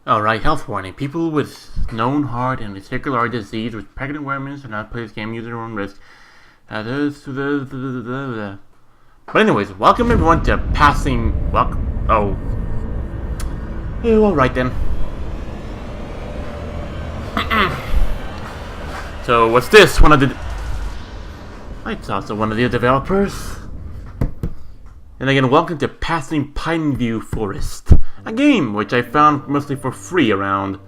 Alright, health warning. People with known heart and testicular heart disease with pregnant women should not play this game using their own risk. But anyways, welcome everyone to passing... alright then. So, what's this? It's also one of the developers. And again, welcome to Passing Pineview Forest. A game which I found mostly for free around.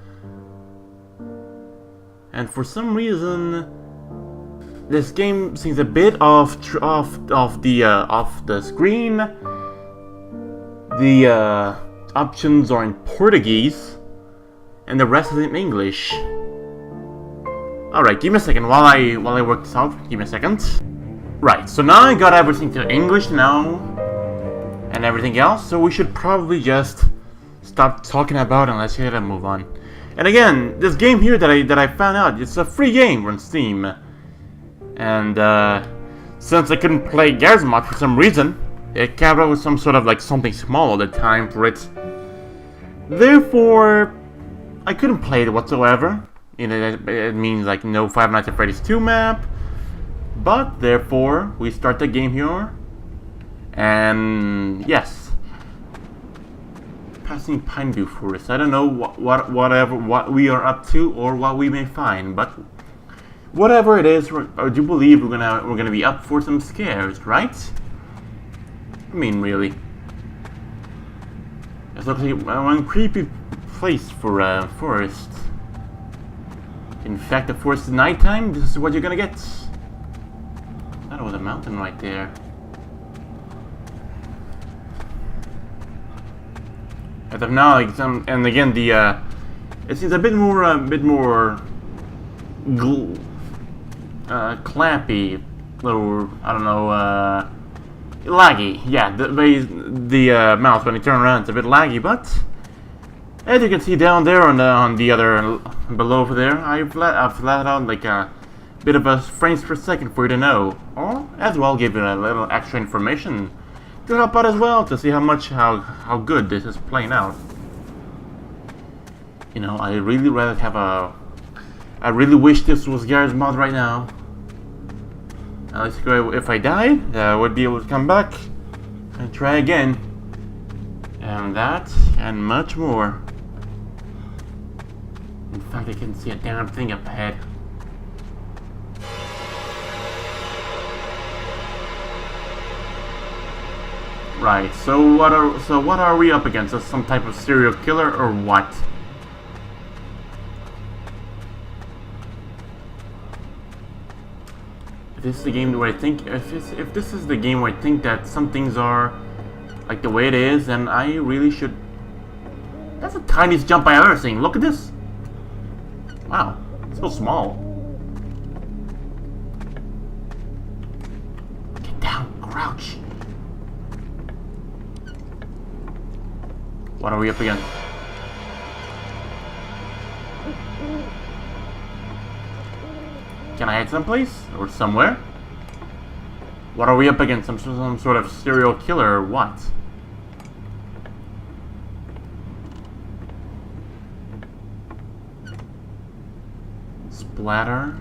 And for some reason, this game seems a bit off the screen. The options are in Portuguese, and the rest is in English. Alright, give me a second while I work this out. Give me a second. Right, so now I got everything to English now, and everything else. So we should probably just stop talking about it and let's hit and move on. And again, this game here that I found out, it's a free game on Steam. And since I couldn't play Gmod for some reason, it came out with some sort of like something small at the time for it. Therefore, I couldn't play it whatsoever. You know, it means like no Five Nights at Freddy's 2 map. But therefore, we start the game here. And yes. Passing Pineview Forest. I don't know what we are up to or what we may find, but whatever it is, I do believe we're gonna be up for some scares, right? I mean, really. It looks like one creepy place for a forest. In fact, the forest is nighttime. This is what you're gonna get. That was a mountain right there. As of now, like and again, it seems a bit more clampy, or I don't know, laggy. Yeah, the mouse when you turn around, it's a bit laggy, but as you can see down there on the other below over there, I've flat out like a bit of a frames per second for you to know, or as well give you a little extra information to help out as well, to see how good this is playing out. You know, I really rather have I really wish this was Gmod right now. At least if I died, I would be able to come back and try again. And that, and much more. In fact, I can see a damn thing up ahead. Right, so what are we up against? Is some type of serial killer or what? If this is the game where I think if this is the game where I think that some things are like the way it is, then I really should. That's the tiniest jump I've ever seen. Look at this. Wow, it's so small. Get down, crouch. What are we up against? Can I hide someplace? Or somewhere? What are we up against? Some sort of serial killer or what? Splatter?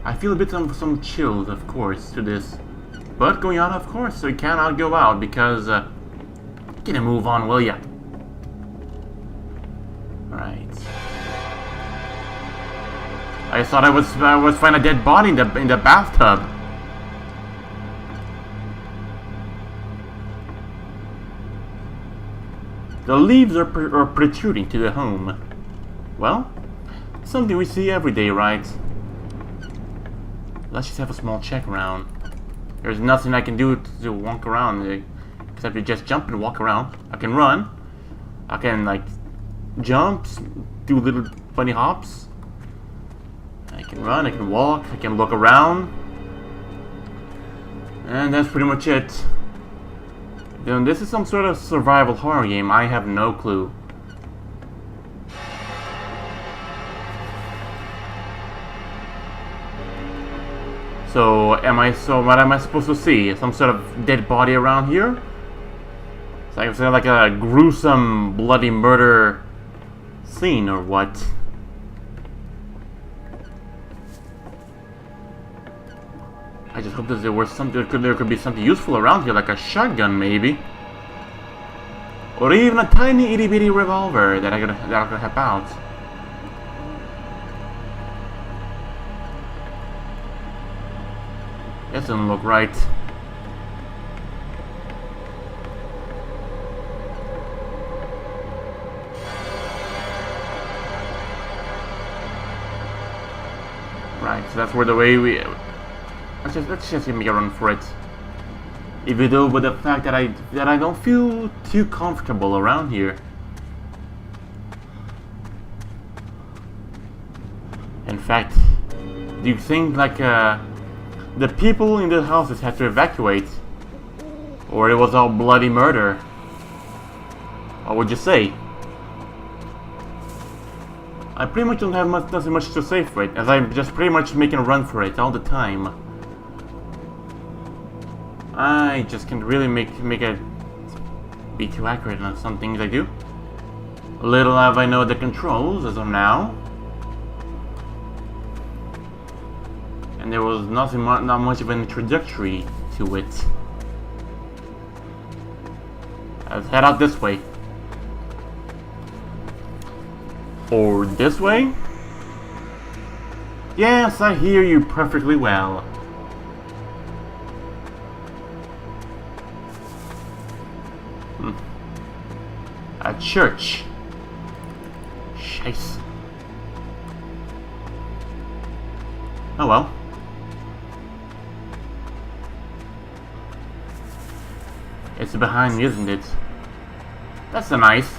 I feel a bit of some chills, of course, to this. But going out, of course, so you cannot go out because, get a move on, will ya? Right. I thought I was find a dead body in the bathtub. The leaves are protruding to the home. Well, something we see every day, right? Let's just have a small check around. There's nothing I can do to walk around except to just jump and walk around. I can run. I can like jump, do little funny hops. I can run, I can walk, I can look around. And that's pretty much it. Then this is some sort of survival horror game. I have no clue. So what am I supposed to see? Some sort of dead body around here? It's like a gruesome, bloody murder scene or what? I just hope that there could be something useful around here, like a shotgun maybe. Or even a tiny itty bitty revolver that I could help out. That doesn't look right. Right, so that's where the way we... Let's just make a run for it. Even though with the fact that I don't feel too comfortable around here. In fact, do you think like the people in the houses had to evacuate, or it was all bloody murder? What would you say? I pretty much don't have nothing much to say for it, as I'm just pretty much making a run for it all the time. I just can't really make it be too accurate on some things I do. Little have I know the controls as of now. And there was not much of an introductory to it. Let's head out this way. Or this way? Yes, I hear you perfectly well. A church. Scheiße. Oh well. It's behind me, isn't it? That's nice.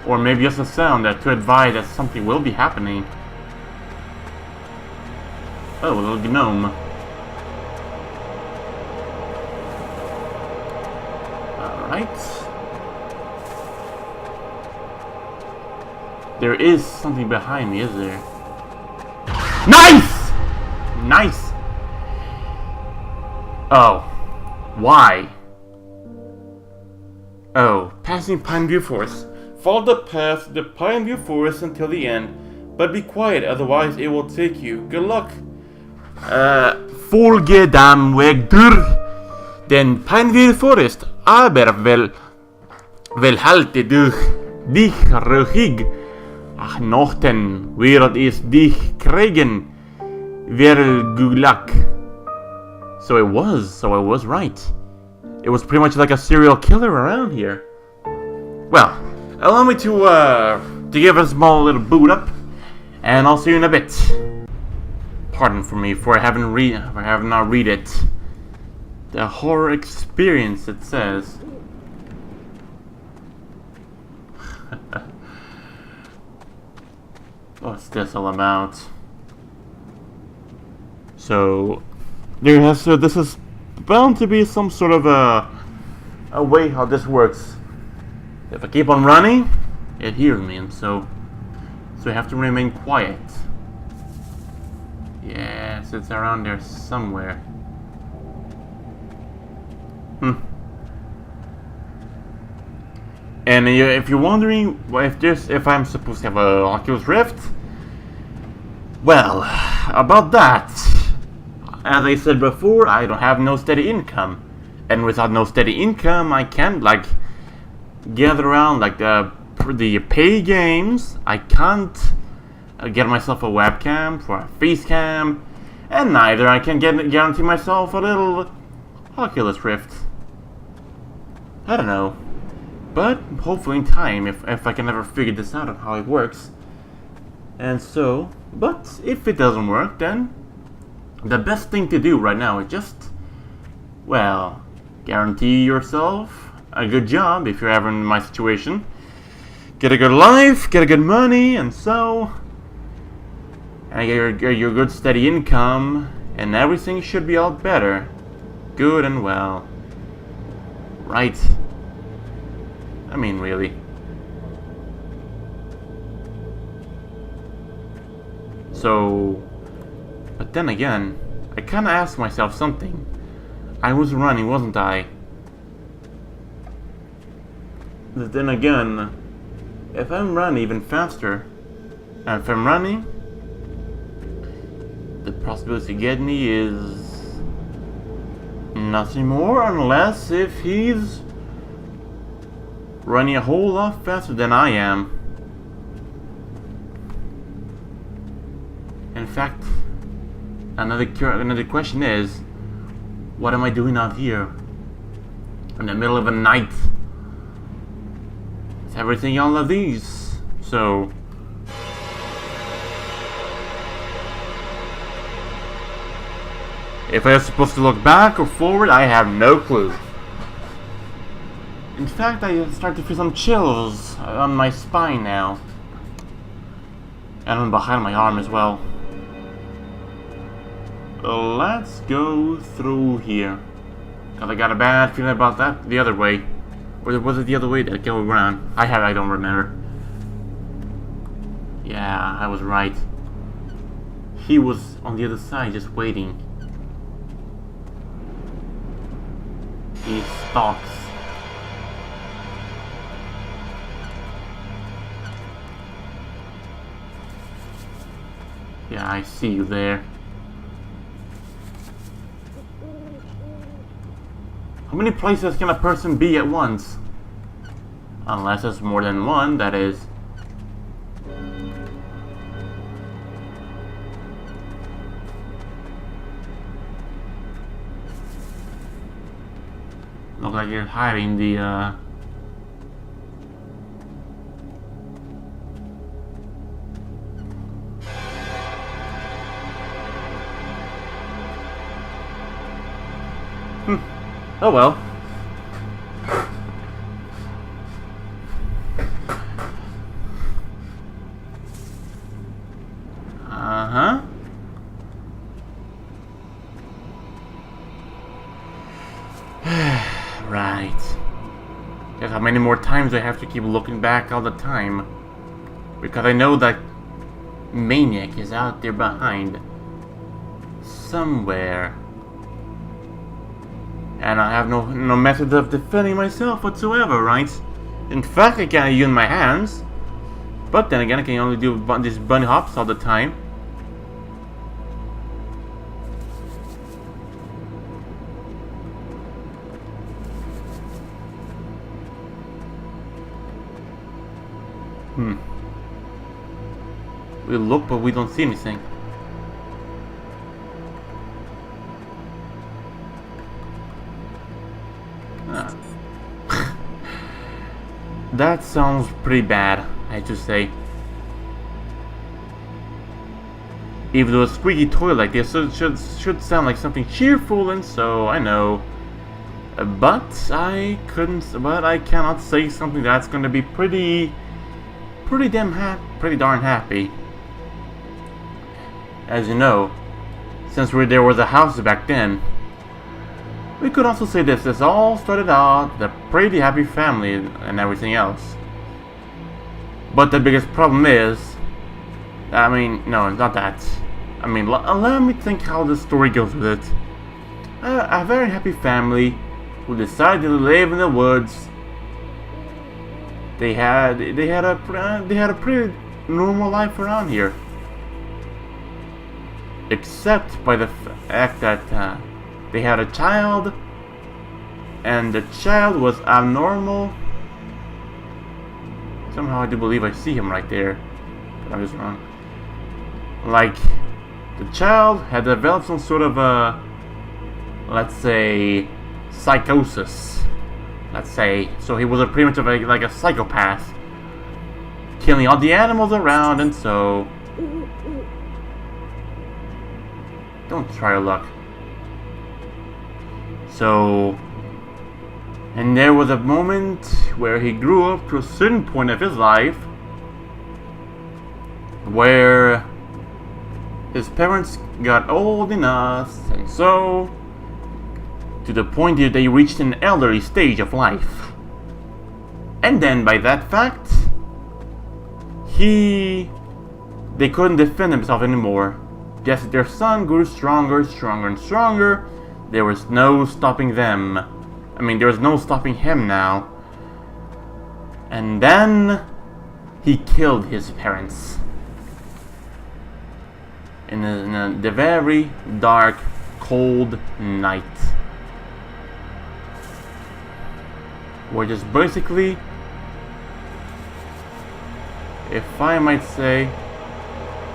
Or maybe just a sound that to advise that something will be happening. Oh, a little gnome. Alright. There is something behind me, is there? Nice! Nice! Oh. Why? Oh, passing Pineview Forest. Follow the path to the Pineview Forest until the end, but be quiet, otherwise it will take you. Good luck. Folge den Weg durch den Pineview Forest, aber wel halte dich ruhig. Ach, Nochten wird es dich kriegen. Good luck. So I was right. It was pretty much like a serial killer around here. Well, allow me to give a small little boot up, and I'll see you in a bit. Pardon for me for I have not read it. The horror experience, it says. What's this all about? So this is bound to be some sort of a way how this works. If I keep on running, it hears me, and so I have to remain quiet. Yes, it's around there somewhere. And if you're wondering if I'm supposed to have a Oculus Rift, well, about that, as I said before, I don't have no steady income, and without no steady income, I can't like gather around like the pay games. I can't get myself a webcam for a face cam, and neither I can guarantee myself a little Oculus Rift. I don't know, but hopefully in time, if I can ever figure this out on how it works. And so, but if it doesn't work, then the best thing to do right now is just, well, guarantee yourself a good job if you're ever in my situation. Get a good life, get a good money, and so, and get your good steady income, and everything should be all better. Good and well. Right? I mean, really. So, But then again, I kinda asked myself something. I was running, wasn't I? But then again, if I'm running even faster, and if I'm running, the possibility to get me is nothing more unless if he's running a whole lot faster than I am. In fact, another question is, what am I doing out here in the middle of the night? It's everything all of these. So if I was supposed to look back or forward, I have no clue. In fact, I start to feel some chills on my spine now. And on behind my arm as well. Let's go through here. Cause I got a bad feeling about that the other way. Or was it the other way that go around? I don't remember. Yeah, I was right. He was on the other side just waiting. He stalks. Yeah, I see you there. How many places can a person be at once? Unless there's more than one, that is. Looks like you're hiding the Oh well. Uh-huh. Right. Just how many more times I have to keep looking back all the time? Because I know that Maniac is out there behind. Somewhere. And I have no method of defending myself whatsoever, right? In fact, I can't use my hands. But then again, I can only do these bunny hops all the time. We look, but we don't see anything. That sounds pretty bad, I have to say. Even though a squeaky toy like this should sound like something cheerful, and so I know. But I cannot say something that's going to be pretty darn happy. As you know, since there was a house back then, we could also say this all started out a pretty happy family and everything else. But the biggest problem is, no, it's not that. Let me think how the story goes with it. A very happy family who decided to live in the woods. They had a pretty normal life around here, except by the fact that they had a child, and the child was abnormal. Somehow I do believe I see him right there, but I'm just wrong. Like, the child had developed some sort of a, let's say, psychosis. Let's say, so he was pretty much of like a psychopath, killing all the animals around, and so don't try your luck. So, and there was a moment where he grew up to a certain point of his life where his parents got old enough, and so to the point that they reached an elderly stage of life. And then by that fact, they couldn't defend themselves anymore. Just as their son grew stronger, stronger, and stronger, there was no stopping them. I mean, there was no stopping him now. And then he killed his parents. In the very dark, cold night. Where just basically, if I might say...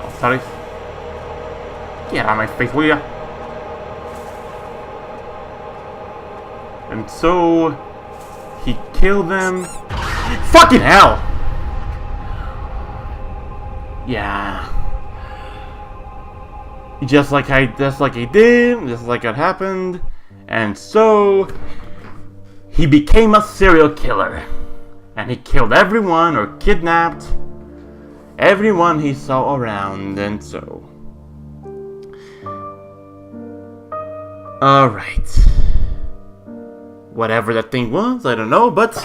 Oh, sorry. Get out of my face, will ya? And so... he killed them. Fucking hell! Yeah. Just like it happened. And so... he became a serial killer. And he killed everyone or kidnapped everyone he saw around, and so... Alright. Whatever that thing was, I don't know, but...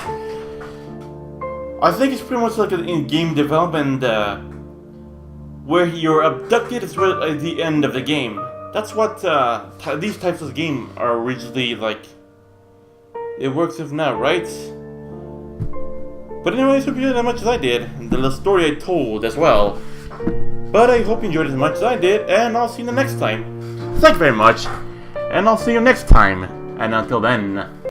I think it's pretty much like an in-game development, where you're abducted as well at the end of the game. That's what these types of games are originally like. It works if not, right? But anyways, hope you enjoyed as much as I did, and the little story I told as well. But I hope you enjoyed as much as I did, and I'll see you the next time. Thank you very much, and I'll see you next time. And until then...